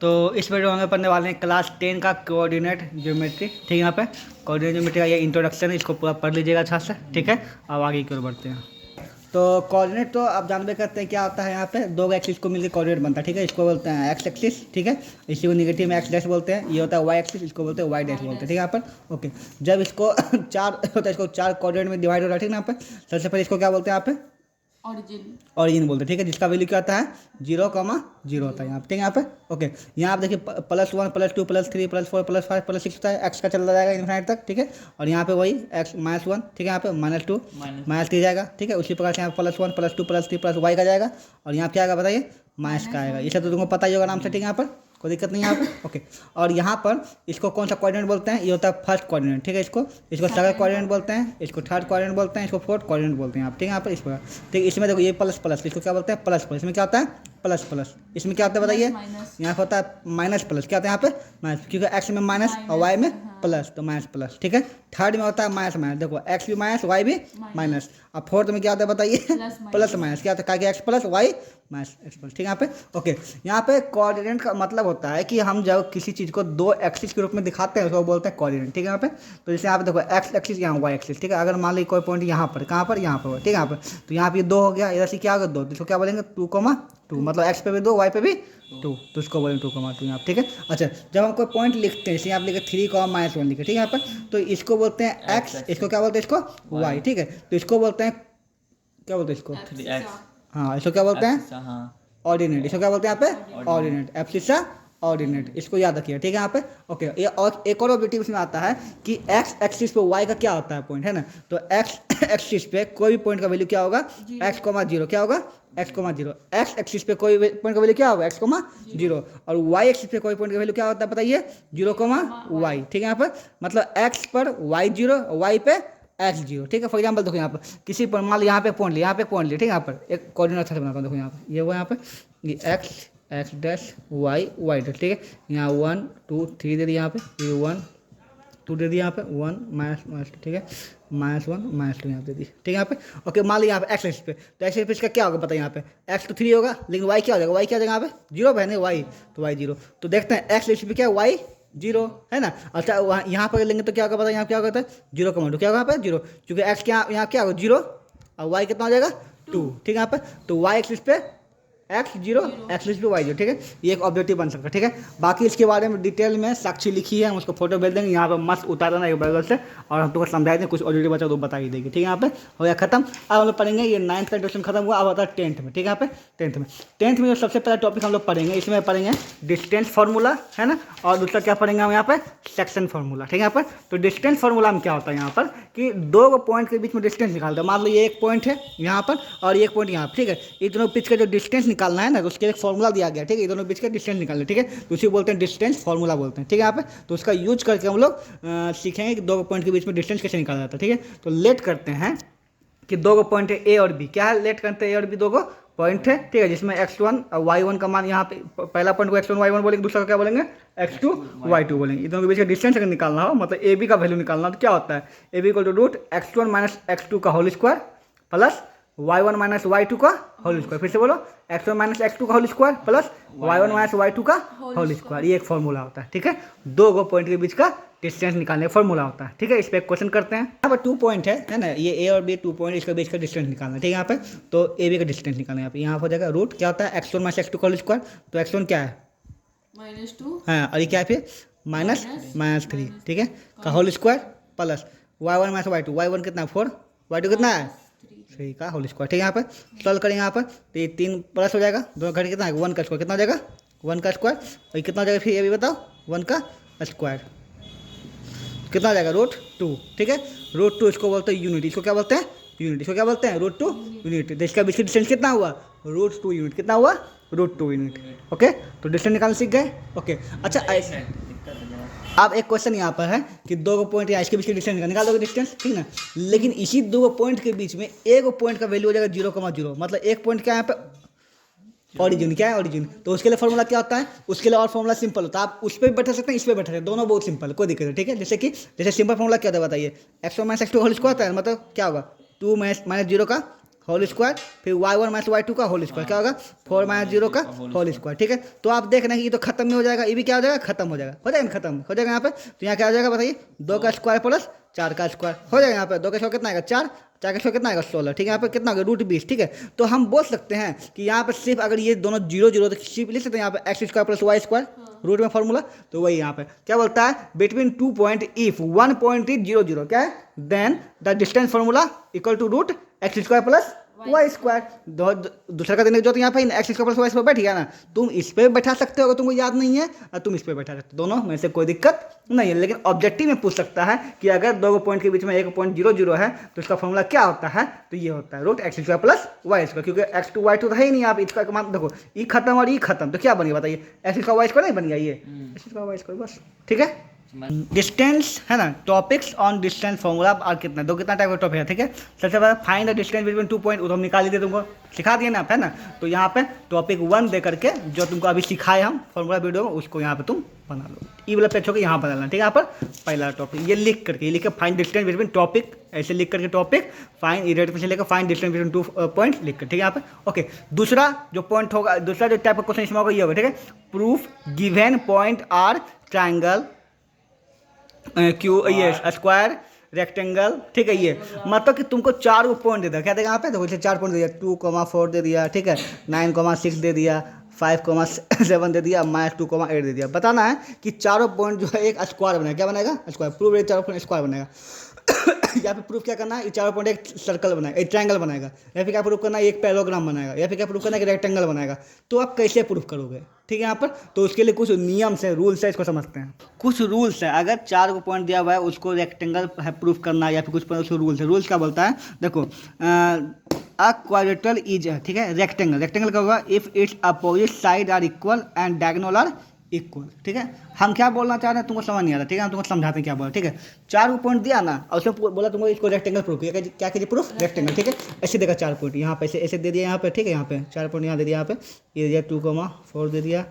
तो इस वीडियो में हम पढ़ने वाले हैं क्लास 10 का कोऑर्डिनेट ज्योमेट्री। ठीक है, यहाँ पे कोऑर्डिनेट ज्योमेट्री का ये इंट्रोडक्शन है, इसको पूरा पढ़ लीजिएगा अच्छा से। ठीक है, अब आगे की ओर बढ़ते हैं। तो कोऑर्डिनेट तो आप जानते करते हैं क्या होता है। यहाँ पे दो एक्सिस को मिलकर कोऑर्डिनेट बनता है। ठीक है, इसको बोलते हैं एक्स एक्सिस। ठीक है, इसी को निगेटिव में एक्स डैश बोलते हैं। ये होता है वाई एक्सिस, इसको बोलते हैं वाई डैश बोलते हैं। ठीक है, यहाँ पर ओके। जब इसको चार होता है, इसको चार कोऑर्डिनेट में डिवाइड हो रहा है। ठीक है, यहाँ पे सबसे पहले इसको क्या बोलते हैं यहाँ पे ऑरिजिन बोलते हैं। ठीक है, जिसका वैल्यू क्या होता है 0,0 होता है यहाँ पे। ठीक है, यहाँ पे ओके। यहाँ आप देखिए +1 +2 +3 +4 +5 +6 होता है, एक्स का चलता जाएगा इनफाइनाइट तक। ठीक है, और यहाँ पे वही एक्स -1। ठीक है, यहाँ पे -2 -3 जाएगा। ठीक है, उसी प्रकार से यहाँ +1 +2 +3 +y का जाएगा, और यहाँ क्या आएगा बताइए माइनस का आएगा। ये सब तो तुमको पता ही होगा नाम से। ठीक है, यहाँ पर कोई दिक्कत नहीं है यहाँ पे ओके। और यहाँ पर इसको कौन सा कोऑर्डिनेट बोलते हैं, ये होता है फर्स्ट कोऑर्डिनेट। ठीक है, इसको सेकंड कोऑर्डिनेट बोलते हैं, इसको थर्ड कोऑर्डिनेट बोलते हैं, इसको फोर्थ कोऑर्डिनेट बोलते हैं आप। ठीक है, यहाँ पर इस प्रकार। ठीक है, इसमें देखो ये प्लस प्लस, इसको क्या बोलते हैं प्लस प्लस। इसमें क्या होता है प्लस प्लस, इसमें क्या होता है बताइए यहाँ पर होता है माइनस प्लस। क्या होता है यहाँ पे माइनस, क्योंकि एक्स में माइनस और वाई में प्लस, तो माइनस प्लस। ठीक है, थर्ड में होता है माइनस माइनस, देखो एक्स भी माइनस वाई भी माइनस। अब फोर्थ में क्या होता है बताइए प्लस माइनस। क्या होता है X plus Y minus X plus. ठीक है, यहाँ पे ओके। यहाँ पे कोऑर्डिनेट का मतलब होता है कि हम जब किसी चीज़ को दो एक्सिस के रूप में दिखाते हैं उसको बोलते हैं कोऑर्डिनेट। ठीक है, यहाँ पे तो जैसे यहाँ पे देखो एक्स एक्सिस, यहाँ वाई एक्सिस। ठीक है, अगर मान लीजिए कोई पॉइंट यहाँ पर, कहाँ पर यहाँ पर। ठीक है, यहाँ पर तो यहाँ पे 2 हो गया, इधर से क्या होगा 2, तो इसको क्या बोलेंगे 2,2, मतलब एक्स पे भी 2 वाई पे भी 2, तो इसको बोलेंगे 2,2 यहाँ। ठीक है, अच्छा जब हम कोई पॉइंट लिखते हैं जैसे आप लिखे 3,-1 लिखे। ठीक है, यहाँ पर तो इसको बोलते हैं एक्स, इसको क्या बोलते हैं इसको वाई। ठीक है, तो इसको बोलते हैं क्या बोलते हैं इसको हाँ, इसको क्या बोलते हैं ऑर्डिनेट। इसको क्या बोलते हैं यहाँ पे ऑर्डिनेट, एब्सिसा ऑर्डिनेट, इसको याद रखिए। ठीक है, यहाँ पे ओके। ये और एक और ऑब्जेक्टिव इसमें आता है कि एक्स एक्सिस पे वाई का क्या होता है पॉइंट, है ना। तो एक्स एक्सिस पे कोई भी पॉइंट का वैल्यू क्या होगा x,0, क्या होगा x,0। एक्स एक्सिस पे कोई पॉइंट का वैल्यू क्या होगा x,0, और वाई एक्सिस पे कोई पॉइंट का वैल्यू क्या होता है बताइए 0,y। ठीक है, यहाँ पर मतलब x पर y0, y पे x0। ठीक है, फॉर एग्जाम्पल देखो यहाँ पर किसी पर मान लो यहाँ पे पॉइंट लिया, यहाँ पे पॉइंट लिया। ठीक है, यहाँ पर एक कोऑर्डिनेट अच्छा से बनाता हूँ। देखो यहाँ पर ये वो यहाँ पे ये एक्स डैश वाई डैश। ठीक है, यहाँ 1 2 3 दे दिया, यहाँ पे ये 1 2 दे दिया, यहाँ पे 1 माइनस। ठीक है, -1 -2 यहाँ पे दी। ठीक है, यहाँ पे ओके। मान लो यहाँ पे एक्स एक्सिस पे, तो एक्स एक्सिस पे इसका क्या होगा पता है यहाँ पे एक्स तो 3 होगा, लेकिन वाई क्या हो जाएगा, वाई क्या हो जाएगा यहाँ पे 0 बहने वाई, तो वाई 0। तो देखते हैं एक्स एक्सिस पे क्या वाई 0 है ना। अच्छा वहाँ यहाँ पर लेंगे तो क्या होगा पता है यहाँ क्या होता है 0,2, क्या होगा यहाँ पे 0, क्योंकि एक्स क्या यहाँ क्या होगा 0 और वाई कितना हो जाएगा 2। ठीक है, यहाँ पे तो वाई एक्सिस पे x0, एक्सिस पे y0। ठीक है, ये एक ऑब्जेक्टिव बन सकता है। ठीक है, बाकी इसके बारे में डिटेल में साक्षी लिखी है, हम उसको फोटो भेज देंगे। यहाँ पर मस्त उतार देना एक बगल से, और हम तुमको समझा देंगे, कुछ ऑब्जेक्टिव बचा तो बता ही देंगे। ठीक है, यहाँ पे हो गया खत्म। अब हम लोग पढ़ेंगे ये 9th का इंट्रोडक्शन खत्म हुआ, अब आता है 10th में। ठीक है, यहाँ पे 10th में जो सबसे पहला टॉपिक हम लोग पढ़ेंगे, इसमें पढ़ेंगे डिस्टेंस फार्मूला, है ना। और दूसरा क्या पढ़ेंगे हम यहाँ पे सेक्शन फार्मूला। ठीक है, यहाँ पर तो डिस्टेंस फार्मूला में क्या होता है यहाँ पर कि दो पॉइंट के बीच में डिस्टेंस निकालते हैं। मान लो ये एक पॉइंट है यहाँ पर और एक पॉइंट यहाँ पर। ठीक है, ये दोनों बीच का जो डिस्टेंस निकालना है ना, तो उसके एक फॉर्मूला दिया गया। ठीक है, ये दोनों बीच का डिस्टेंस निकालना। ठीक है, तो उसी बोलते हैं डिस्टेंस फार्मूला बोलते हैं। ठीक है, यहाँ पे तो उसका यूज करके हम लोग सीखेंगे कि दो पॉइंट के बीच में डिस्टेंस कैसे निकाला जाता है। ठीक है, तो लेट करते हैं कि दो पॉइंट है ए और बी। क्या है लेट करते हैं ए और बी दो पॉइंट है। ठीक है, जिसमें x1 और y1 का मान यहाँ पे पहला पॉइंट को x1 y1 बोलेंगे, दूसरा को क्या बोलेंगे x2 y2 बोलेंगे। इन दोनों के बीच का डिस्टेंस अगर निकालना हो, मतलब ए बी का वैल्यू निकालना हो, तो क्या होता है ए बी √x1 - x2 का whole square plus y1 - y2 का होल स्क्वायर। फिर से बोलो x1 - x2 का whole square plus y1 - y2 का होल स्क्वायर। ये एक फॉर्मूला होता है। ठीक है, दो पॉइंट के बीच का डिस्टेंस निकालने का फॉर्मूला होता है। ठीक है, इस पर एक क्वेश्चन करते हैं। यहाँ पर 2 पॉइंट है ना, ये ए और बी 2 पॉइंट, इसके बीच का डिस्टेंस निकालना है। ठीक है, यहाँ पे तो ए बी का डिस्टेंस निकालना है। यहाँ पर हो जाएगा रूट क्या होता है x1 - x2 का होल स्क्वायर, तो x1 क्या है -2, हाँ, और ये क्या है फिर -3। ठीक है, का whole square plus y1 - y2, y1 कितना 4, y2 कितना है 3 का होल स्क्वायर। ठीक है, यहाँ पर सॉल्व करेंगे यहाँ पर तो ये 3 प्लस हो जाएगा, दोनों घड़ी कितना है 1 का स्क्वायर, कितना हो जाएगा 1 का स्क्वायर, और ये कितना हो जाएगा फिर ये भी बताओ 1 का स्क्वायर कितना हो जाएगा √2। ठीक है, √2 इसको बोलते हैं यूनिट, इसको क्या बोलते हैं यूनिट, इसको क्या बोलते हैं √2 यूनिट। तो इसका बीच का डिस्टेंस कितना हुआ √2 यूनिट, कितना हुआ √2 यूनिट। ओके, तो डिस्टेंस निकालना सीख गए। ओके, अच्छा अब एक क्वेश्चन यहाँ पर है कि दो पॉइंट या इसके बीच के डिस्टेंस निकाल दोगे डिस्टेंस, ठीक ना। लेकिन इसी दो पॉइंट के बीच में एक पॉइंट का वैल्यू हो जाएगा 0,0, मतलब एक पॉइंट क्या है यहाँ पे ऑरिजिन, क्या है ऑरिजिन। तो उसके लिए फॉर्मूला क्या होता है, उसके लिए और फॉर्मूला सिंपल होता है, आप उस पर भी बैठा सकते हैं, इस पर बैठा सकते हैं, दोनों बहुत सिंपल, कोई दिक्कत नहीं। ठीक है, जैसे सिंपल फॉर्मूला क्या होता है बताइए x1 - x2 होल स्क्वायर होता है, मतलब क्या होगा 2 - 0 का होल स्क्वायर, फिर y1 माइनस y2 का होल स्क्वायर, क्या होगा 4 माइनस 0 का होल स्क्वायर, ठीक है। तो आप देख रहे हैं कि ये तो खत्म नहीं हो जाएगा, ये भी क्या हो जाएगा, खत्म हो जाएगा, हो जाएगा ना, खत्म हो जाएगा यहाँ पे। तो यहाँ क्या हो जाएगा बताइए, 2 का स्क्वायर प्लस 4 का स्क्वायर हो जाएगा यहाँ पे। 2 का स्क्वायर कितना आएगा 4, 4 का स्क्वायर कितना आएगा 16, ठीक है। यहाँ पे कितना होगा √20, ठीक है। तो हम बोल सकते हैं कि यहाँ पे सिर्फ अगर ये दोनों 0 0 तो सिर्फ लिख सकते हैं यहाँ पे x square plus Y square root में फॉर्मूला। तो वही यहाँ पे क्या बोलता है, between 2 point if 1 point is 0 0 क्या है, then the distance formula equal to root X square plus Y square. दूसरा का देने जो, तो यहाँ पे X square plus Y square बैठ गया ना, तुम इस पे बैठा सकते हो अगर तुमको याद नहीं है, और तुम इस पे बैठा सकते हो, दोनों में से कोई दिक्कत नहीं है। लेकिन ऑब्जेक्टिव में पूछ सकता है कि अगर दो पॉइंट के बीच में 1.00 है तो इसका फॉर्मूला क्या होता है, तो ये होता है root X square plus Y square, क्योंकि x2 y2 तो है ही नहीं। आप इसका मान देखो, ई खत्म और ई खत्म, तो क्या बन गया बताइए, एक्स स्क्वायर वाई स्क्वायर नहीं बन गया, ये एक्स स्क्वायर वाई स्क्वायर बस, ठीक है। डिस्टेंस है ना, टॉपिक्स ऑन डिस्टेंस फॉर्मूला और कितना दो, कितना टाइप का टॉपिक है, ठीक है। सबसे पहले find the distance between 2 point, वो तो हम निकाल ही दे, तुमको सिखा दिए ना, है ना। तो यहाँ पे टॉपिक 1 दे करके जो तुमको अभी सिखाए हम फॉर्मूला वीडियो में, उसको यहाँ पे तुम बना लो, ई वाला पेज होकर यहाँ पर डालना, ठीक है। यहाँ पर पहला टॉपिक ये लिख करके, ये लिख के फाइंड डिस्टेंस बिटवीन टॉपिक, ऐसे लिख करके टॉपिक फाइंड इरेट से लेकर फाइंड डिस्टेंस बिटवीन 2 पॉइंट लिख कर, ठीक है यहाँ पे। ओके, दूसरा जो पॉइंट होगा, दूसरा जो टाइप का क्वेश्चन इसमें होगा ये होगा, ठीक है। Proof given point R triangle Q, ये स्क्वायर रेक्टेंगल, ठीक है। ये मतलब कि तुमको 4 पॉइंट दे दिया, क्या देगा यहाँ पे देखो, जैसे 4 पॉइंट दे दिया, 2,4 दे दिया, ठीक है, 9,6 दे दिया, 5,7 दे दिया, -2,8 दे दिया। बताना है कि चारों पॉइंट जो है एक स्क्वायर बनेगा, क्या बनेगा स्क्वायर, प्रूफ है चारों पॉइंट स्क्वायर बनेगा। या फिर प्रूफ क्या करना है, ये चारों पॉइंट एक सर्कल बनाएगा, एक ट्रायंगल बनाएगा, या फिर क्या प्रूफ करना है, एक पैराग्राम बनाएगा, या फिर क्या प्रूफ करना है कि रेक्टेंगल बनाएगा। तो आप कैसे प्रूफ करोगे, ठीक है यहाँ पर। तो उसके लिए कुछ नियम्स है, रूल्स है, इसको समझते हैं। कुछ रूल्स है, अगर 4 को पॉइंट दिया हुआ है उसको रेक्टेंगल है प्रूफ करना, या फिर कुछ उसको रूल्स है। रूल्स क्या बोलता है देखो, अ क्वाड्रेटल इज, ठीक है, रेक्टेंगल, रेक्टेंगल क्या होगा, if its opposite side are equal and diagonal are equal, ठीक है। हम क्या बोलना चाह रहे हैं तुमको समझ नहीं आ रहा, ठीक है, हम तुमको समझाते हैं क्या बोला, ठीक है। 4 पॉइंट दिया ना, और उसमें बोला तुमको इसको रेक्टेंगल प्रूफ किया, क्या कीजिए प्रूफ रेक्टेंगल, ठीक है। ऐसे देखा 4 पॉइंट यहाँ पे ऐसे दे दिया यहाँ पे, ठीक है, यहाँ पे 4 पॉइंट यहाँ दे दिया, यहाँ पे ये दिया 2,4 दे दिया,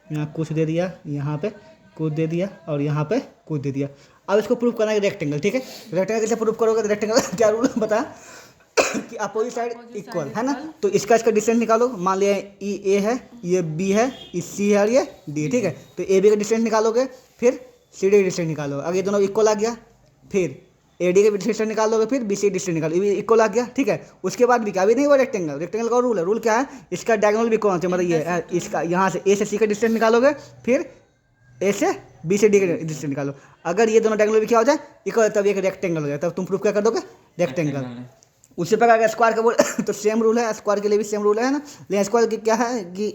यहाँ कुछ दे दिया, यहाँ पे कुछ दे दिया, और यहाँ पे कुछ दे दिया। अब इसको प्रूफ करना है रेक्टेंगल, ठीक है। रेक्टेंगल कैसे प्रूफ करोगे, रेक्टेंगल क्या रूल बता कि अपोजिट साइड इक्वल है ना, तो इसका डिस्टेंस निकालो। मान लिया ई ए है, ये बी है, ये सी है और ये डी, ठीक है। तो ए बी का डिस्टेंस निकालोगे, फिर सी डी का डिस्टेंस निकालो, अगर ये दोनों इक्वल आ गया, फिर ए डी का डिस्टेंस निकालोगे, फिर बी सी डिस्टेंस निकालो, ये भी इक्वल आ गया, ठीक है। उसके बाद भी क्या, अभी नहीं हुआ रेक्टेंगल, रेक्टेंगल का रूल है, रूल क्या है, इसका डायगोनल भी कौन से, मतलब ये इसका यहाँ से ए से सी का डिस्टेंस निकालोगे, फिर ए से बी से डी का डिस्टेंस निकालो। अगर ये दोनों डायगोनल भी क्या हो जाए इक्वल, तब एक रेक्टेंगल हो जाए, तब तुम प्रूफ क्या कर दोगे रेक्टेंगल। उसी प्रकार का स्क्वायर का बोल तो सेम रूल है, स्क्वायर के लिए भी सेम रूल है ना। लेकिन स्क्वायर की क्या है कि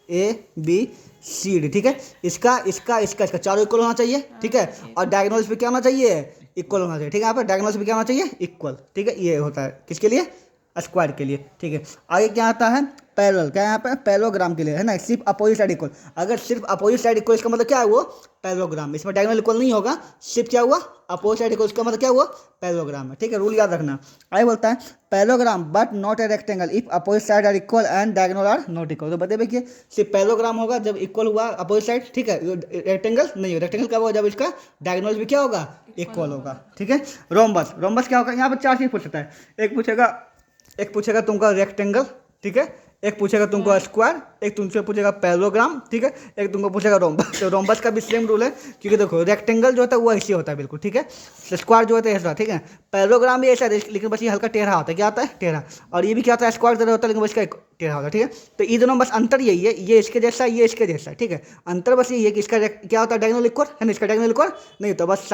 ए बी सी डी, ठीक है, इसका इसका इसका इसका चारों इक्वल होना चाहिए, ठीक है। और डायगोनल्स पे क्या होना चाहिए, इक्वल होना चाहिए, ठीक है। यहाँ पर डायगोनल्स पे क्या होना चाहिए, इक्वल, ठीक है। ये होता है किसके लिए, स्क्वायर के लिए, ठीक है। आगे क्या आता है, पैरेलल, क्या यहाँ पे पैरेललोग्राम के लिए है ना, सिर्फ अपोजिट साइड इक्वल। अगर सिर्फ अपोजिट साइड इक्वल, इसका मतलब क्या है, वो पैरेललोग्राम, इसमें डायगोनल इक्वल नहीं होगा, सिर्फ क्या हुआ अपोजिट साइड इक्वल, इसका मतलब क्या हुआ पैरेललोग्राम है, ठीक है। रूल याद रखना। आगे बोलता है parallelogram but not a rectangle if opposite side are equal and diagonal are not equal. तो बताइए कि सिर्फ पैरेललोग्राम होगा जब इक्वल हुआ अपोजिट साइड, ठीक है। रेक्टेंगल नहीं हो, रेक्टेंगल कब होगा, जब इसका डायगोनल भी क्या होगा, इक्वल होगा, ठीक है। रोम्बस, रोम्बस क्या होगा, यहाँ पर 4 चीज़ पूछ सकता है। एक पूछेगा तुमका रेक्टेंगल, ठीक है। एक पूछेगा तुमको स्क्वायर, एक तुमसे पूछेगा पैरेललोग्राम, ठीक है। एक तुमको पूछेगा रोम्बस। तो रोम्बस का भी सेम रूल है, क्योंकि देखो रेक्टेंगल जो होता है वो ऐसे होता है बिल्कुल, ठीक है। स्क्वायर जो होता है ऐसा, ठीक है। पैरेललोग्राम भी ऐसा है, लेकिन बस ये हल्का टेढ़ा होता है, क्या होता है टेढ़ा। और ये भी क्या होता है, स्क्वायर जैसा होता है, लेकिन बस इसका टेढ़ा होता है, ठीक है। तो ये दोनों बस अंतर यही है, ये इसके जैसा है, ये इसके जैसा है, ठीक है। अंतर बस यही है कि इसका क्या होता है, डायगोनल इक्वल है ना, इसका डायगोनल इक्वल नहीं होता, बस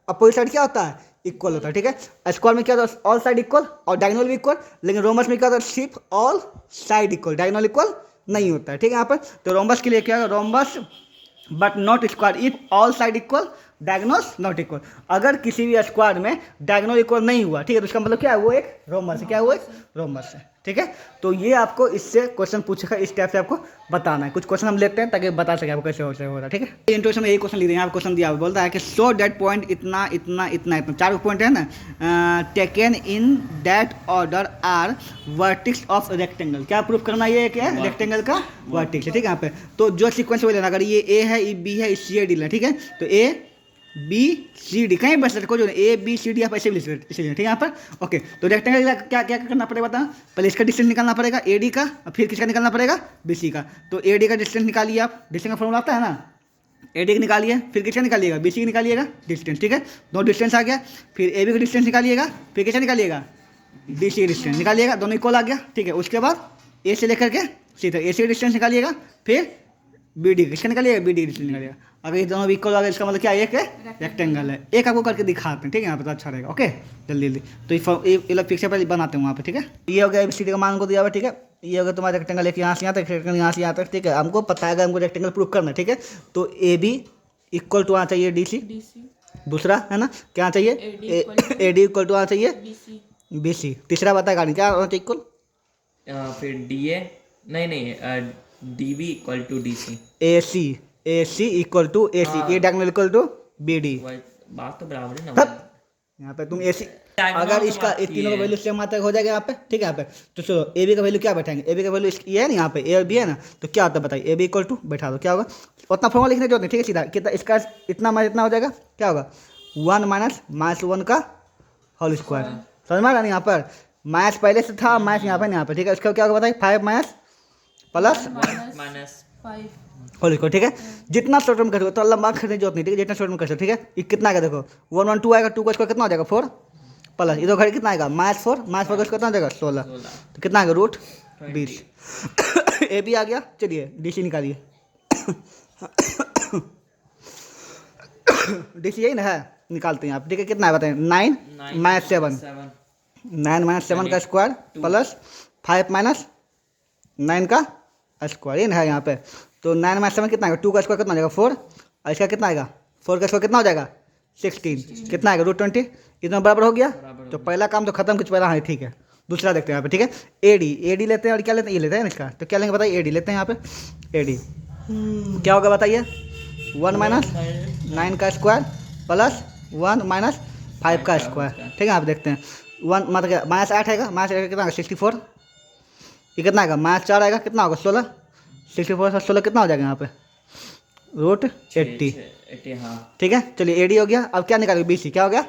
अपोजिट साइड क्या होता है, इक्वल होता है, ठीक है। स्क्वायर में क्या होता है, ऑल साइड इक्वल और डायगोनल भी इक्वल। लेकिन रोमस में क्या होता है, सिर्फ all side equal, diagonal equal नहीं होता है, ठीक है। यहाँ पर तो रोमस के लिए क्या है, rhombus but not square if all side equal diagonals not equal. अगर किसी भी स्क्वायर में डायगोनल इक्वल नहीं हुआ, ठीक है, तो इसका मतलब क्या है, वो एक रोमबस है, क्या है वो एक रोमबस है, ठीक है। तो ये आपको इससे क्वेश्चन पूछेगा, इस टाइप से आपको बताना है। कुछ क्वेश्चन हम लेते हैं ताकि बता सके आपको कैसे हो रहा है, ठीक है। इंट्रोडक्शन में यही क्वेश्चन लिख रहे हैं, यहाँ क्वेश्चन दिया बोलता है कि सो डेट पॉइंट इतना इतना इतना इतना 4 पॉइंट है ना, taken in that order are vertices of rectangle. क्या प्रूफ करना, ये क्या है, रेक्टेंगल का वर्टिक्स है, ठीक है। यहाँ पे तो जो सीक्वेंस वो लेना, अगर ये ए है, ये बी है, सी है, डी है, ठीक है। तो ए बी सी डी कहीं बच सकते कोई ए बी सी डी आप ऐसे भी लिख सकते इसलिए, ठीक है यहाँ पर। ओके, तो रेक्टेंगल क्या क्या करना पड़ेगा बता, पहले इसका डिस्टेंस निकालना पड़ेगा ए डी का, और फिर किसका निकालना पड़ेगा बी सी का। तो ए डी का डिस्टेंस निकालिए आप, डिस्टेंस का फॉर्मूला आता है ना, ए डी का निकालिए, फिर किसका निकालिएगा बी सी का निकालिएगा डिस्टेंस, ठीक है। दोनों डिस्टेंस आ गया, फिर ए बी का डिस्टेंस निकालिएगा, फिर किसका निकालिएगा बी सी डिस्टेंस निकालिएगा, दोनों इक्वल आ गया, ठीक है। उसके बाद ए से लेकर के सी तक ए सी डिस्टेंस निकालिएगा, फिर बी डी किसका निकालिएगा बी डी डिस्टेंस निकालिएगा। अगर ये दोनों इक्वल आ गया इसका मतलब क्या एक रेक्टेंगल है। एक आपको करके दिखाते हैं, ठीक है, यहाँ पे तो अच्छा रहेगा। ओके, जल्दी जल्दी तो ये लोग पिक्चर पहले बनाते हैं वहाँ पे, ठीक है। ये हो गया एबीसीडी का मान को दिया हुआ, ठीक है। ये हो गया तुम्हारा रेक्टेंगल, एक यहाँ से यहाँ तक, रेक्टेंगल यहाँ से यहाँ तक, ठीक है। हमको पता है हमको रेक्टेंगल प्रूव करना है, ठीक है। तो ए बी इक्वल टू आना चाहिए डी सी, दूसरा है ना क्या चाहिए ए डी इक्वल टू आना चाहिए बी सी, तीसरा बताएगा क्या होना चाहिए इक्वल, फिर डी ए नहीं D B equal to D C, A C equal to A C, A diagonal equal to B D. बात तो बराबर है ना। यहाँ पे तुम ए सी अगर इसका तीनों का वैल्यू सेम आता हो जाएगा यहाँ पे, ठीक है। यहाँ पे तो चलो ए बी का वैल्यू क्या बैठाएंगे, ए बी का वैल्यू ये है ना यहाँ पे ए और बी है ना, तो क्या होता है बताइए, ए बी इक्वल टू बैठा दो, क्या होगा उतना फॉर्मूला लिखने की जरूरत नहीं, ठीक है। सीधा कितना इसका इतना माइनस इतना हो जाएगा, क्या होगा 1 माइनस 1 का होल स्क्वायर, समझ में आ रहा नहीं, यहाँ पर माइनस पहले से था, माइनस यहाँ पे यहाँ पे, ठीक है। इसका क्या होगा बताइए 5 minus plus minus 5 whole square, ठीक है। जितना शॉर्ट टर्म कर सकते हो तो लंबा करने की जरूरत नहीं, ठीक है, जितना शॉर्ट टर्म कर सकते हो, ठीक है। ये कितना आएगा देखो 1 1 2 आएगा, 2 का स्क्वायर कितना हो जाएगा 4 प्लस इधर घर कितना आएगा -4 -4 का कितना हो जाएगा 16, तो कितना आएगा रूट 20। ए बी आ गया, चलिए डी सी निकालिए। डी सी यही ना है, निकालते हैं आप, ठीक है। कितना है बताएं 9 माइनस 7, 9 माइनस 7 का स्क्वायर प्लस 5 माइनस 9 का स्क्वायर, ये ना है यहाँ पे। तो 9 माइनस 7 कितना आएगा, 2 का स्क्वायर कितना हो जाएगा 4, और इसका कितना आएगा 4 का स्क्वायर कितना हो जाएगा 16, कितना आएगा रूट 20, इतना बराबर हो गया। तो पहला काम तो खत्म, कुछ पहला है, ठीक है। दूसरा देखते हैं यहाँ पे, ठीक है। ए डी लेते हैं और क्या लेते हैं, ये लेते हैं इसका, तो क्या लेंगे बताइए, ए डी लेते हैं यहाँ पे। ए डी क्या होगा बताइए 1 माइनस 9 का स्क्वायर प्लस 1 माइनस 5 का स्क्वायर, ठीक है। आप देखते हैं 1 मतलब माइनस 8 आएगा, माइनस 8 कितना आएगा 64, ये कितना आएगा -4 आएगा, कितना होगा 16, 64 से 16 कितना हो जाएगा यहाँ पे रूट 80, हाँ ठीक है। चलिए ए डी हो गया, अब क्या निकालेंगे बी सी, क्या हो गया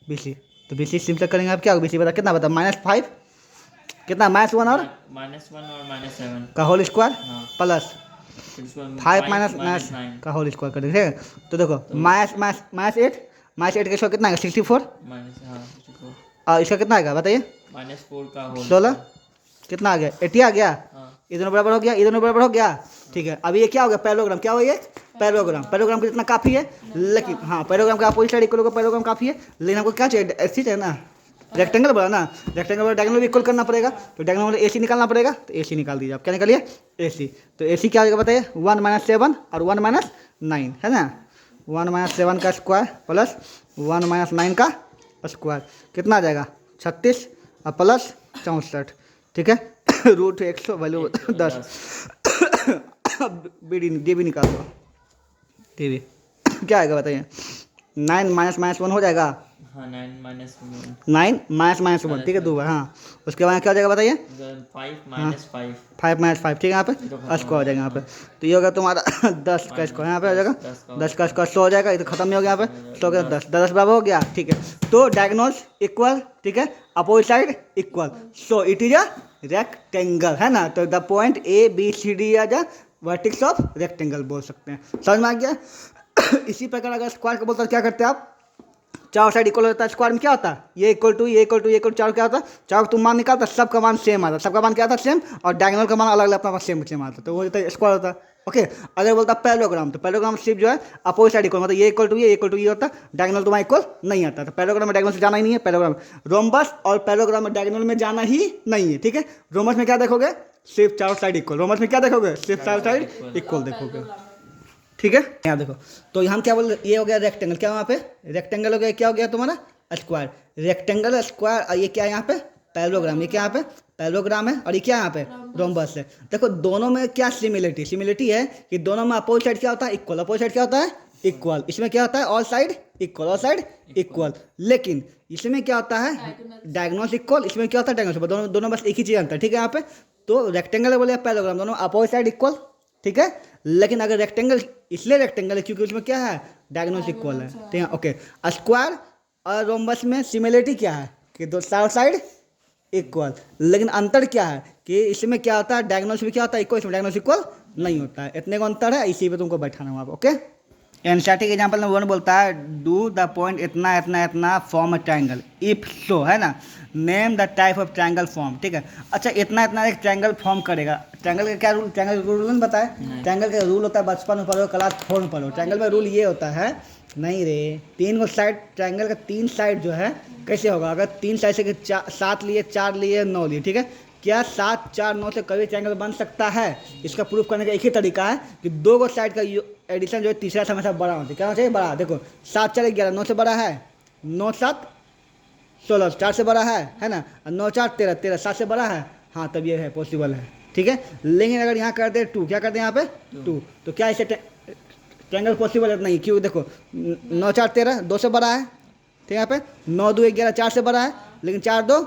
बी सी, तो बी सी सिंपल करेंगे आप, क्या होगा बी सी बता कितना बता -5 कितना -1 और -7 का whole square plus 5 minus minus का होल स्क्वायर करेंगे, ठीक है। तो देखो -8 का स्क्वायर कितना आएगा 64, और इसका कितना आएगा बताइए -4 का होल 16, कितना आ गया 80 आ गया, ये दोनों बराबर हो गया, ये दोनों बराबर हो गया, ठीक है। अभी ये क्या हो गया पैरेललोग्राम, क्या हो ये पैरेललोग्राम को जितना काफ़ी है, लेकिन हाँ पैरेललोग्राम का अपोजिट साइड इक्वल होगा, पैरेललोग्राम काफ़ी है, लेकिन हमको क्या चाहिए ऐसी है ना, रेक्टेंगल बोला ना, रेक्टेंगल वाला डायगोनल भी इक्वल करना पड़ेगा, तो डायगोनल वाला ए सी निकालना पड़ेगा, तो ए सी निकाल दीजिए आप, क्या निकालिए ए सी। तो ए सी क्या होगा बताइए 1 माइनस 7 और 1 माइनस 9 है ना, 1 माइनस 7 का स्क्वायर प्लस 1 माइनस 9 का स्क्वायर कितना आ जाएगा 36 और प्लस 64, ठीक है। Root 100 value 10। बी डी भी निकाल दो, डी भी क्या आएगा बताइए 9 माइनस 1 हो जाएगा, हाँ 9 माइनस 1, ठीक है 2 बार, हाँ। उसके बाद क्या हो जाएगा बताइए 5 माइनस 5, 5 माइनस 5, ठीक है। यहाँ पे स्क्वायर हो जाएगा यहाँ पे, तो ये होगा तुम्हारा 10 का स्क्वायर, यहाँ पे हो जाएगा 10 का स्क्वायर 100 हो जाएगा, ये तो खत्म नहीं हो गया यहाँ पे 100 का 10 बराबर हो गया, ठीक है। तो डायगोनल्स इक्वल, ठीक है, opposite side equal, so it is a rectangle, है ना। तो the point A B C D as a vertex of rectangle बोल सकते हैं, समझ में आ गया। इसी प्रकार अगर स्क्वायर को बोलता है क्या करते हैं आप, चारों साइड इक्वल होता है, स्क्वायर में क्या होता है ये इक्वल टू ये इक्वल टू ये इक्वल चारों क्या होता है, चारों तुम मान निकालता सबका मान सेम आता है, सबका मान क्या आता है सेम, और डायगोनल का मान अलग अलग अपना सेम आता है, तो वो होता है स्क्वायर होता है। ओके, अगर बोलता है पैरेललोग्राम, तो पैरेललोग्राम सिर्फ जो है अपोजिट साइड इक्वल, मतलब ये इक्वल टू ये इक्वल टू ये होता है, डायगोनल तुम्हारा इक्वल नहीं आता, तो पैरेललोग्राम में डायगोनल से जाना ही नहीं है, पैरेललोग्राम रोम्बस और पैरेललोग्राम में डायगोनल में जाना ही नहीं है, ठीक है। रोम्बस में क्या देखोगे सिर्फ चारों साइड इक्वल, रोम्बस में क्या देखोगे सिर्फ चारों साइड इक्वल देखोगे, ठीक है। यहाँ देखो, तो हम क्या बोल, ये हो गया रेक्टेंगल, क्या वहाँ पे रेक्टेंगल हो गया, क्या हो गया तुम्हारा स्क्वायर, रेक्टेंगल स्क्वायर, और ये क्या है यहाँ पे पैरेललोग्राम, ये क्या यहाँ पे पैरेललोग्राम है, और ये क्या यहाँ पे रोम्बस है। देखो दोनों में क्या सिमिलरिटी है कि दोनों में अपोजिट साइड क्या होता है इक्वल, अपोजिट साइड क्या होता है इक्वल, इसमें क्या होता है all side equal, all side equal, लेकिन इसमें क्या होता है डायगोनल्स इक्वल, इसमें क्या होता है डायगोनल्स, दोनों बस एक ही चीज़ अंतर, ठीक है। यहाँ पे तो रेक्टेंगल बोले पैरेललोग्राम दोनों अपोजिट साइड इक्वल, ठीक है। लेकिन अगर रेक्टेंगल, इसलिए रेक्टेंगल है क्योंकि उसमें क्या है, डायगोनल इक्वल है, ठीक है। ओके, स्क्वायर और रोम्बस में सिमिलरिटी क्या है कि दो चारों साइड इक्वल, लेकिन अंतर क्या है कि इसमें क्या होता है, डायगोनल में क्या होता है इक्वल, इसमें डायगोनल इक्वल नहीं होता है, इतने का अंतर है, इसी पे तुमको बैठाना है वहाँ पे। ओके, एनसीईआरटी के एग्जाम्पल नंबर 1 बोलता है डू द पॉइंट इतना इतना इतना form a triangle, if so, है ना, name the type of triangle form, ठीक है। अच्छा, इतना इतना एक ट्रायंगल फॉर्म करेगा, ट्रायंगल का क्या रूल, ट्रायंगल का रूल नहीं बताए, ट्रायंगल का रूल होता है बचपन में पढ़ो, क्लास 4 में पढ़ो। ट्रायंगल में रूल ये होता है, नहीं रे, 3 को साइड, ट्रायंगल का 3 साइड जो है कैसे होगा, अगर 3 साइड से 7 लिए, 4 लिए, 9 लिए, ठीक है। क्या 7, 4, 9 से कभी ट्रायंगल बन सकता है, इसका प्रूफ करने का एक ही तरीका है कि 2 को साइड का एडिशन जो है तीसरा से हमेशा बड़ा होना चाहिए। क्या होना चाहिए, बड़ा। देखो 7, 4, 11, 9 से बड़ा है, 9, 7, 16, 4 से बड़ा है ना, 9, 4, 13, 13 7 से बड़ा है, हाँ तब ये है पॉसिबल है, ठीक है। लेकिन अगर यहाँ करते हैं 2, क्या करते हैं यहाँ पे 2, तो क्या इसे ट्रायंगल पॉसिबल है, नहीं, क्यों, देखो 9, 4, 13 2 से बड़ा है, ठीक है। यहाँ पे 9, 2, 11 4 से बड़ा है, लेकिन 4, 2,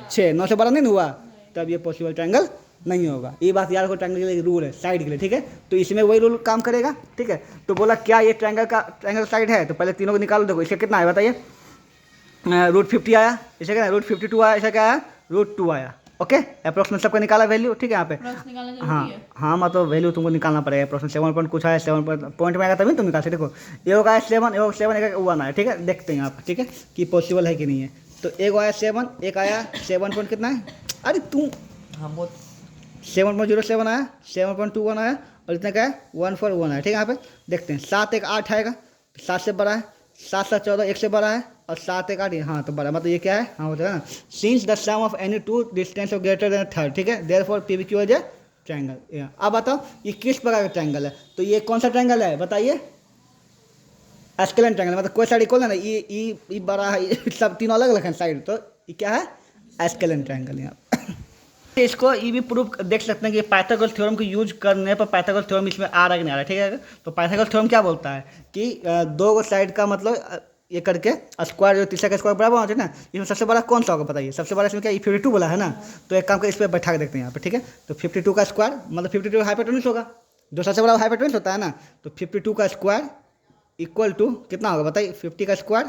6 9 से बड़ा नहीं हुआ, तब ये पॉसिबल ट्रायंगल नहीं होगा। ये बात यार को, ट्रायंगल के लिए रूल है साइड के लिए, ठीक है। तो इसमें वही रूल काम करेगा, ठीक है। तो बोला क्या ये ट्रायंगल साइड है, तो पहले तीनों को निकालो। देखो इसका कितना है बताइए, √50 आया, इसे क्या √52 आया, इसे क्या आया √2 आया। ओके, अप्रोक्सीमेट सबका निकाला वैल्यू, ठीक है। यहाँ पे हाँ मतलब वैल्यू तुमको निकालना पड़ेगा। अप्रोक्सीमेट 7 पॉइंट कुछ आया, 7 पॉइंट में आएगा तभी तुम निकाल सकते। देखो एक आया 7, एक 7, एक 1 आया, ठीक है। देखते हैं यहाँ पर, ठीक है, कि पॉसिबल है कि नहीं है। तो एक आया 7, एक आया 7 पॉइंट कितना है, अरे तुम, हाँ बहुत 7.07 आया, 7.21 आया, और इतना क्या है 141 आया, ठीक है। यहाँ पे देखते हैं 7, 1, 8 आएगा, 7 से बड़ा है, 7, 7, 14 1 से बड़ा है, और 7, 1, 8 हाँ तो बड़ा, मतलब ये क्या है, हाँ होता है ना। Since the sum of any two distance of greater than third, ठीक है, therefore PQ is a triangle. अब बताओ ये किस प्रकार का ट्रायंगल है, तो ये कौन सा ट्रायंगल है बताइए, एस्केलेंट ट्रायंगल, मतलब कोई साइड इक्वल है ना, ये बड़ा है, ये सब तीनों अलग अलग हैं साइड, तो ये क्या है, एस्केलेंट ट्रायंगल। यहाँ इसको ये भी प्रूफ देख सकते हैं कि पाइथागोरस थ्योरम को यूज करने पर पाइथागोरस थ्योरम इसमें आ रहा है कि नहीं आ रहा है, ठीक है। तो पाइथागोरस थ्योरम क्या बोलता है कि 2 साइड का मतलब ये करके स्क्वायर जो तीसरा का स्क्वायर बराबर होना चाहिए ना, इसमें सबसे बड़ा कौन सा होगा बताइए, सबसे बड़ा इसमें क्या 52 बोला है ना। तो एक काम कर, इस पर बैठा के देखते हैं यहाँ पे, ठीक है। तो 52 का स्क्वायर मतलब 52 हाइपोटेन्यूस होगा, जो सबसे बड़ा हाइपोटेन्यूस होता है ना, तो 52 का स्क्वायर इक्वल टू कितना होगा बताइए, 50 का स्क्वायर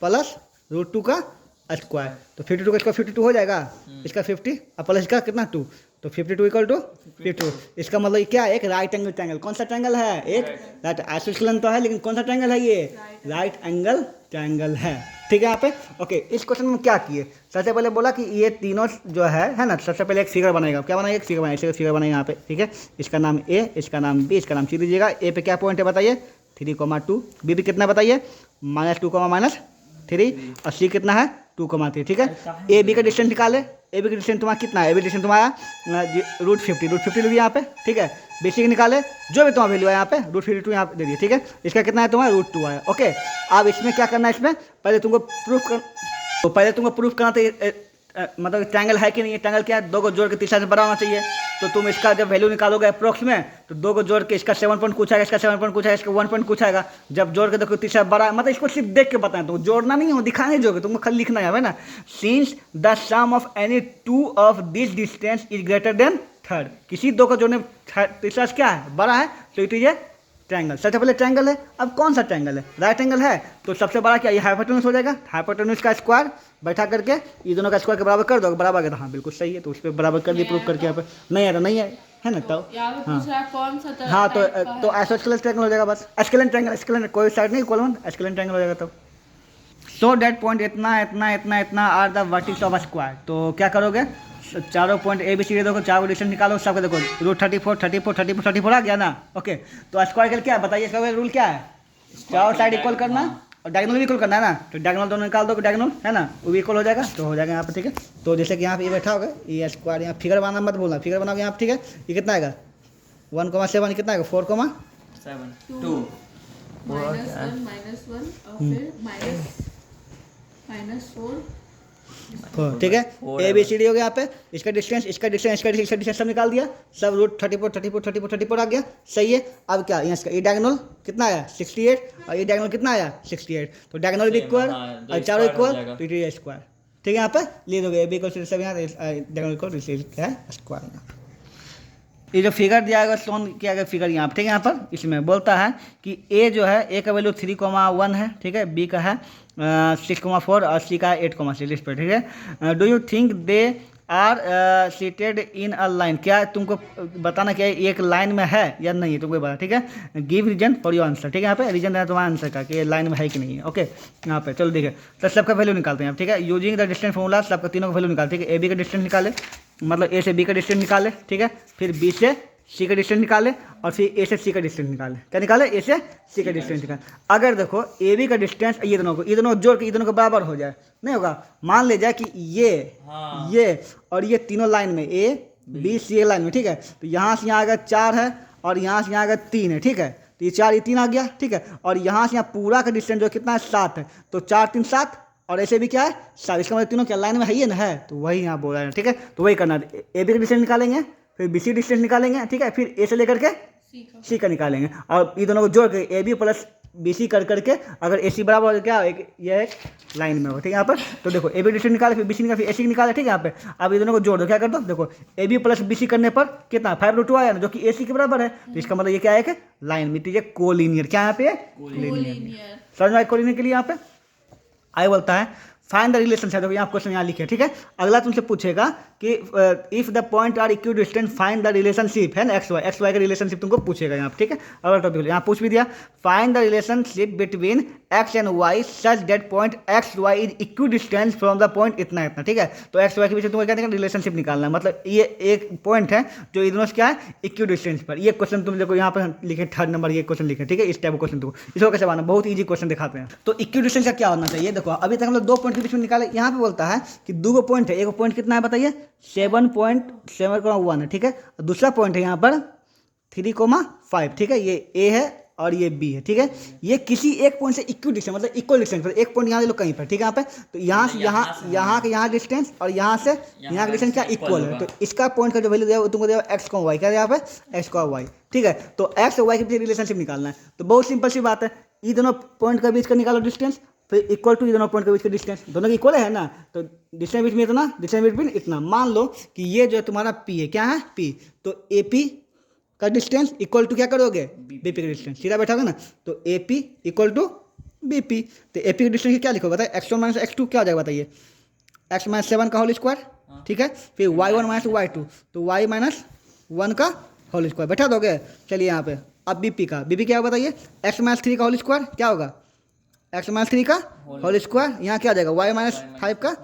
प्लस √2 का स्क्वायर, तो 52 का स्क्वायर 52 हो जाएगा, इसका 50 और प्लस इसका कितना 2, तो 52 इक्वल टू 52। इसका मतलब ये क्या है, एक राइट एंगल ट्रायंगल। कौन सा ट्रायंगल है, एक राइट, आइसोस्केलेन तो है लेकिन कौन सा ट्रायंगल है, ये राइट एंगल ट्रायंगल है, ठीक है। यहाँ पे ओके, इस क्वेश्चन में क्या किए, सबसे पहले बोला कि ये तीनों जो है ना, सबसे पहले एक फिगर बनाएगा, क्या बनाएगा, एक फिगर बनाएगा, फिगर बनाएगा यहाँ पे, ठीक है। इसका नाम A, इसका नाम B, इसका नाम C दीजिएगा। A पे क्या पॉइंट है बताइए 3,2, B पे कितना बताइए -2, -3, और C कितना है 2,3, ठीक है। ए बी का डिस्टेंस निकाले, ए बी का डिस्टेंस तुम्हारा कितना है, ए बी डिस्टेंस तुम्हारा √50 ले लिया यहाँ पे, ठीक है। BC के निकाले, जो भी तुम्हारा वैल्यू है यहाँ पे √52 यहाँ पे दे दिए, ठीक है। इसका कितना है तुम्हारा √2 आया। ओके, अब इसमें क्या करना है, इसमें पहले तुमको प्रूफ करना था मतलब ट्रायंगल है कि नहीं है। ट्रायंगल क्या है, 2 को जोड़ के तीसरा से बड़ा होना चाहिए। तो तुम इसका जब वैल्यू निकालोगे अप्रोक्स में, तो 2 को जोड़ के इसका 7 पॉइंट कुछ आएगा, इसका 7 पॉइंट कुछ आएगा, इसका 1 पॉइंट कुछ आएगा। जब जोड़ के देखो तीसरा बड़ा, मतलब इसको सिर्फ देख के बताएं, तुम जोड़ना नहीं हो, दिखाने जोगे, तुमको खाली लिखना है ना। Since the sum of any 2 of this distance is greater than third, किसी 2 को जोड़ने तीसरा क्या है, बड़ा है, तो इट इज ए ट्रायंगल। सबसे पहले ट्रायंगल है, अब कौन सा ट्रायंगल है, राइट एंगल है, तो सबसे बड़ा क्या, ये हाइपोटेन्यूस हो जाएगा। हाइपोटेन्यूस का स्क्वायर बैठा करके ये दोनों का स्क्वायर के बराबर कर दो, बराबर कर, हाँ बिल्कुल सही है, तो उस पर बराबर कर दिए प्रूफ करके। यहाँ पे नहीं आया, नहीं है ना, तब हाँ तो आइसोस्केलेन ट्रायंगल हो जाएगा, बस एस्केलेन ट्रायंगल, कोई साइड नहीं इक्वल, एस्केलेन ट्रायंगल हो जाएगा तब। सो डेट पॉइंट इतना इतना इतना इतना are the vertex of square. तो क्या करोगे, चारों पॉइंट ABCD देखो, 4 को डिस्टेंस निकालो, सबको देखो √34 34 34 34 आ गया ना। ओके, तो स्क्वायर के लिए क्या है बताइए, इसका रूल क्या है, चारों साइड इक्वल करना और डायगोनल भी इक्वल करना है ना। तो डायगोनल दोनों निकाल दो, डायगोनल है ना, वो भी इक्वल हो जाएगा, तो हो जाएगा यहाँ पे, ठीक है। तो जैसे कि यहाँ पे ये बैठा होगा, ये स्क्वायर, यहाँ फिगर बनाना मत बोलना, फिगर बनाओगे यहाँ, ठीक है। ये कितना आएगा 1,7, कितना आएगा 4,7 2 ठीक है। ABCD हो गया यहाँ पे, इसका डिस्टेंस इसका डिस्टेंस इसका डिस्टेंस इसका डिस्टेंस सब निकाल दिया, सब √34 34 34 34 आ गया, सही है। अब क्या, ये डायगोनल कितना आया 68, और ये डायगोनल कितना आया 68, तो डायगोनल भी इक्वल और चारों इक्वल, तो इट इज स्क्वायर, ठीक है। यहाँ पे ले दोगे AB को सब यहाँ डायगोनल को क्या है स्क्वायर। ये जो फिगर दिया गया शोन किया गया फिगर यहाँ पर, ठीक है, यहाँ पर इसमें बोलता है कि ए जो है ए का वैल्यू 3,1 है, ठीक है, बी का है 6,4 और सी का है 8,6 इस पर, ठीक है। Do you think they are seated in a line, क्या तुमको बताना क्या एक लाइन में है या नहीं, तुमको बता, ठीक है। Give reason for your answer, ठीक है, यहाँ पे रीजन देना तुम्हारा आंसर का कि लाइन में है कि नहीं है, ओके। यहाँ पे चलो देखिए, तो सबका वैल्यू निकालते हैं आप, ठीक है। यूजिंग द डिस्टेंस फॉर्मूला सबका तीनों का वैल्यू निकालते हैं, ठीक है। ए बी का डिस्टेंस निकाले, मतलब ए से बी का डिस्टेंस निकाले, ठीक है, फिर बी से सी का डिस्टेंस निकाले और फिर ए से सी का डिस्टेंस निकाले, क्या निकाले, ए से सी का डिस्टेंस निकाले। अगर देखो ए बी का डिस्टेंस ये दोनों जोड़ के ये दोनों के बराबर हो जाए, नहीं होगा, मान ले जाए कि ये और ये तीनों लाइन में ए बी सी लाइन में, ठीक है, तो यहाँ से यहाँ अगर 4 है और यहाँ से यहाँ अगर 3 है, ठीक है, तो ये 4 ये 3 आ गया, ठीक है, और यहाँ से यहाँ पूरा का डिस्टेंस जो कितना है 7 है, तो 4 3 7 और ऐसे भी क्या है 7, इसका मतलब तीनों क्या लाइन में है ये ना है, तो वही यहाँ बोल रहा है, ठीक है। तो वही करना है, ए बी का डिस्टेंस निकालेंगे, फिर बी सी डिस्टेंस निकालेंगे, ठीक है, फिर ए से लेकर के सी का निकालेंगे और ये दोनों को जोड़ के A B plus B C कर करके अगर ए सी बराबर हो क्या ये एक लाइन में हो, ठीक है, यहाँ पर। तो देखो ए बी डिस्टेंस निकाले, फिर बी सी निकाले, फिर ए सी निकाले, ठीक है, यहाँ पे। अब ये दोनों को जोड़ दो, क्या कर दो, देखो A B plus B C करने पर कितना 5/2 आया ना, जो कि ए सी के बराबर है, तो इसका मतलब ये क्या है कि लाइन में ये कोलिनियर, क्या यहाँ पे कोलिनियर, समझ में आए कोलिनियर के लिए। यहाँ पे आई बोलता है फाइंड द रिलेशनशिप, देखो यहाँ क्वेश्चन यहाँ लिखे, ठीक है। अगला तुमसे पूछेगा कि if the point are equidistant find the relationship, है ना, एक्स वाई का रिलेशनशिप तुमको पूछेगा यहाँ, ठीक है। अगला टॉपिक यहाँ पूछ भी दिया, find the relationship between x and y such that point x y is equidistance from the point इतना इतना, ठीक है। तो एक्स वाई के बीच तुमको क्या देखना, रिलेशनशिप निकालना है, मतलब ये एक पॉइंट है जो इधरों से क्या है इक्वी डिस्टेंस पर। ये क्वेश्चन तुम देखो यहाँ पर लिखे 3rd नंबर ये क्वेश्चन लिखे, ठीक है, इस टाइप क्वेश्चन तुमको इसको कैसे बनाना, बहुत ईजी क्वेश्चन दिखाते हैं। तो इक्वी डिस्टेंस का क्या होना चाहिए, देखो अभी तक हम लोग 2 पॉइंट के बीच में निकाले, यहाँ पे बोलता है कि 2 पॉइंट है, एक पॉइंट कितना है बताइए 7.7,1 है, ठीक है, और दूसरा पॉइंट है यहाँ पर 3,5, ठीक है, ये ए है और ये बी है, ठीक है। ये किसी एक पॉइंट से इक्वी डिस्टेंस मतलब इक्वल डिस्टेंस पर, एक पॉइंट यहाँ ले लो कहीं पर, ठीक है, यहाँ पे, तो यहाँ से यहाँ के यहाँ डिस्टेंस और यहाँ से यहाँ का डिस्टेंस क्या इक्वल है, तो इसका पॉइंट का जो वैल्यू दिया वो तुमको दिया एक्स को वाई, क्या यहाँ पे एक्स को वाई, ठीक है। तो एक्स और वाई के बीच रिलेशनशिप निकालना है, तो बहुत सिंपल सी बात है, ये दोनों पॉइंट के बीच का निकालो डिस्टेंस, फिर इक्वल टू ये दोनों पॉइंट के बीच का डिस्टेंस, दोनों की इक्वल है ना, तो डिस्टेंस बीच में इतना, डिस्टेंस बिटवीन इतना, मान लो कि ये जो है तुम्हारा पी है, क्या है पी, तो ए पी का डिस्टेंस इक्वल टू क्या करोगे बी पी का डिस्टेंस, सीधा बैठा होगा ना, तो A P equal to B P, तो ए पी का डिस्टेंस क्या लिखो बताइए, x1 माइनस x2 क्या हो जाएगा बताइए, x माइनस 7 का होल स्क्वायर, ठीक है, फिर y1 माइनस y2, तो y माइनस 1 का होल स्क्वायर बैठा दोगे। चलिए यहाँ पे अब बी पी क्या होगा बताइए, x माइनस 3 का होल स्क्वायर क्या होगा, x माइनस 3 का होल स्क्वायर, यहाँ क्या आ जाएगा y माइनस 5 का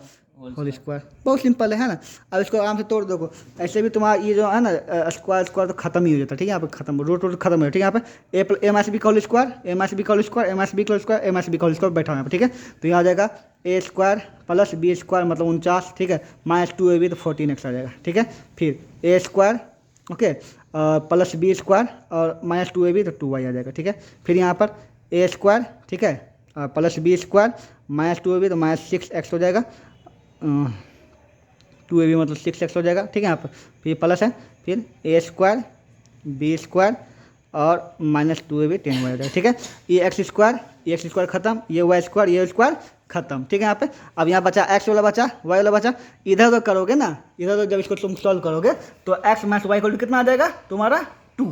होल स्क्वायर, बहुत सिंपल है ना। अब इसको आराम से तोड़ दो, ऐसे भी तुम्हारा ये जो है ना स्क्वायर तो खत्म ही हो जाता है, ठीक है, यहाँ पे खत्म रूट खत्म हो जाता है, ठीक है, यहाँ पे ए माइनस बी का होल स्क्वायर, ए माइनस बी का होल स्क्वायर, ए माइनस बी का होल स्क्वायर, ए माइनस बी का होल स्क्वायर बैठा हुआ है, ठीक है। तो यहाँ आ जाएगा ए स्क्वायर प्लस बी स्क्वायर मतलब 49, ठीक है, माइनस 2ab तो 14x आ जाएगा, ठीक है, फिर A square okay plus B square और माइनस 2ab तो 2y आ जाएगा, ठीक है। फिर यहाँ पर ए स्क्वायर, ठीक है, plus B square minus 2ab तो माइनस 6x हो जाएगा, 2ab मतलब 6x हो जाएगा, ठीक है, यहाँ पर फिर प्लस है, फिर ए स्क्वायर बी स्क्वायर और माइनस 2ab 10y हो जाएगा, ठीक है। ये एक्स स्क्वायर खत्म, ये वाई स्क्वायर खत्म, ठीक है। यहाँ पे अब यहाँ बचा एक्स वाला बचा वाई वाला बचा, इधर उधर करोगे ना, इधर उधर जब इसको तुम सॉल्व करोगे तो x minus y equal to कितना आ जाएगा तुम्हारा 2,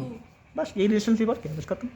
बस यही रिलेशनशिप और क्या बस खत्म,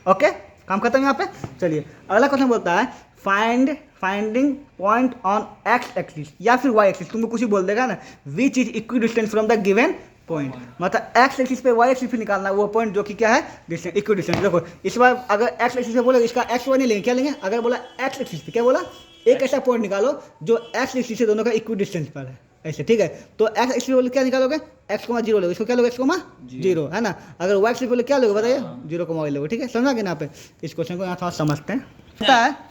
ओके, काम खत्म यहाँ पे। चलिए अगला क्वेश्चन बोलता है finding point on x axis या फिर वाई एक्सिस, तुमको कुछ ही बोल देगा ना, विच is equidistance from the given point, मतलब एक्स एक्सिस पे वाई एक्सिस पे निकालना है वो पॉइंट जो कि क्या है डिस्टेंस इक्वी डिस्टेंस। देखो इस बार अगर एक्स एक्सिस पे बोले इसका एक्स वाई नहीं लेंगे, क्या लेंगे, अगर बोला एक्स एक्सिस पे क्या बोला एक ऐसा पॉइंट निकालो जो एक्स एक्सिस से दोनों का इक्वी डिस्टेंस पर है, ऐसे, ठीक है। तो एक्स एक्सिस बोले क्या निकालोगे x,0 लोगे, इसको क्या लोगे x,0 है ना, अगर वाई एक्सिस बोले क्या लोगे बताइए 0,y लोगे, ठीक है, समझा कि ना पे। इस क्वेश्चन को यहाँ थोड़ा समझते हैं।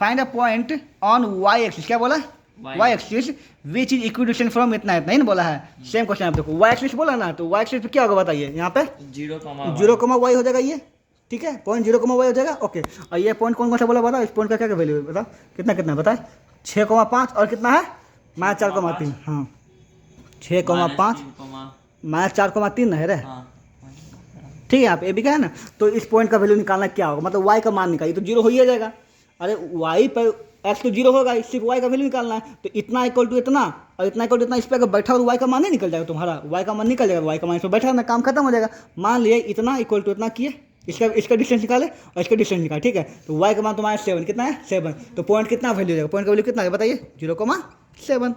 Find a point on y axis, क्या बोला y axis which is equidistance from इतना इतना ही बोला है, सेम क्वेश्चन आप देखो वाई एक्सिस बोला ना, तो वाई एक्सिस पे क्या होगा बताइए, यहाँ पे 0,y हो जाएगा ये, ठीक है, पॉइंट 0,y हो जाएगा, ओके। और ये पॉइंट कौन सा बोला बताओ, इस पॉइंट का क्या वैल्यू है बताओ, कितना बताए 6,5 और कितना है माइनस 4,3, हाँ 6,5 माइनस 4,3 है रे, ठीक है, यहाँ पे ए भी क्या है ना। तो इस पॉइंट का वैल्यू निकालना क्या होगा, मतलब y का मान निकालिए तो 0 हो ही जाएगा, अरे वाई पर एक्स तो जीरो होगा, सिर्फ वाई का वैल्यू निकालना है, तो इतना इक्वल टू इतना और इतना इक्वल टू इतना, इस पर अगर बैठा हो तो वाई का मान नहीं निकल जाएगा तुम्हारा, वाई का मान निकल जाएगा, वाई का मान इस पर बैठा ना, काम खत्म हो जाएगा। मान लिए इतना इक्वल टू इतना किए, इसका डिस्टेंस निकाले और इसका डिस्टेंस निकाले, ठीक है। तो वाई का मान तुम्हारा 7 कितना है 7, तो पॉइंट कितना वैल्यू देगा, पॉइंट का वैल्यू कितना है बताइए 0,7।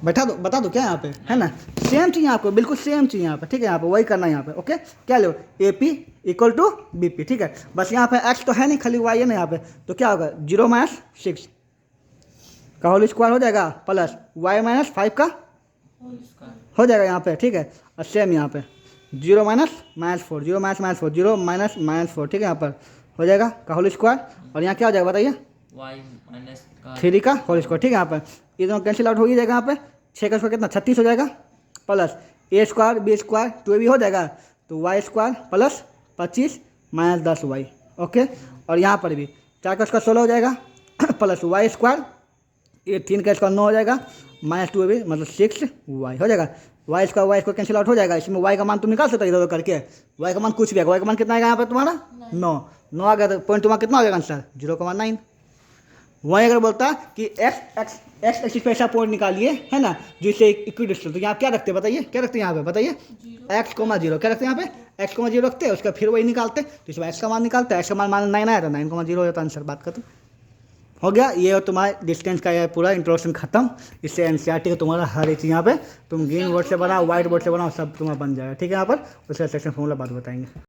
बता दो क्या यहाँ पे है ना, सेम चाहिए आपको, बिल्कुल सेम चाहिए यहाँ पे, ठीक है। यहाँ पे वही करना है यहाँ पे, ओके। क्या लो A P equal to B P, ठीक है। बस यहाँ पे एक्स तो है नहीं, खाली वाई है ना यहाँ पे, तो क्या होगा 0 - 6 का होल स्क्वायर हो जाएगा प्लस वाई -5 का हो जाएगा यहाँ पे, ठीक है। और सेम यहाँ पे 0 - -4 0 - -4 0 - -4, ठीक है। यहाँ पर हो जाएगा का होल स्क्वायर, और यहाँ क्या हो जाएगा बताइए वाई माइनस का 3 का होल स्क्वायर, ठीक है। यहाँ पर ये दोनों कैंसिल आउट हो ही जाएगा, यहाँ पे 6 का स्क्वायर कितना 36 हो जाएगा, plus a square b square 2ab हो जाएगा, तो y square plus 25 - 10 y, okay. और यहाँ पर भी 4 का स्क्वायर 16 हो जाएगा प्लस वाई स्क्वायर, ये 3 का स्क्वायर 9 हो जाएगा, -2ab मतलब 6 वाई हो जाएगा। वाई स्क्वायर कैंसिल आउट हो जाएगा, इसमें वाई का मान तुम निकाल सकते हो इधर उधर करके, वाई का मान कुछ भी आएगा, वाई का मान कितना आएगा यहाँ पे तुम्हारा 9 आ गया, तो पॉइंट तुम्हारा कितना हो जाएगा आंसर 0,9। वहीं अगर बोलता कि एक्स एक्सिस पे ऐसा पॉइंट निकालिए है ना जिससे इक्वी डिस्टेंस, तो यहाँ क्या रखते हैं बताइए, क्या रखते हैं यहाँ पे बताइए x,0 क्या रखते हैं यहाँ पे x,0 रखते हैं, उसका फिर वही निकालते, तो इसमें x का मान निकालते हैं, x का मान 9 आया था 9,0 हो जाता आंसर, बात खत्म हो गया। ये और तुम्हारा डिस्टेंस का ये पूरा इंट्रोडक्शन खत्म। इससे एनसीईआरटी का तुम्हारा हर एक चीज़ यहाँ पे तुम ग्रीन बोर्ड से बनाओ, व्हाइट बोर्ड से बनाओ, सब तुम्हारा बन जाएगा, ठीक है। यहाँ पर उसका सेक्शन फॉर्मूला बात बताएंगे।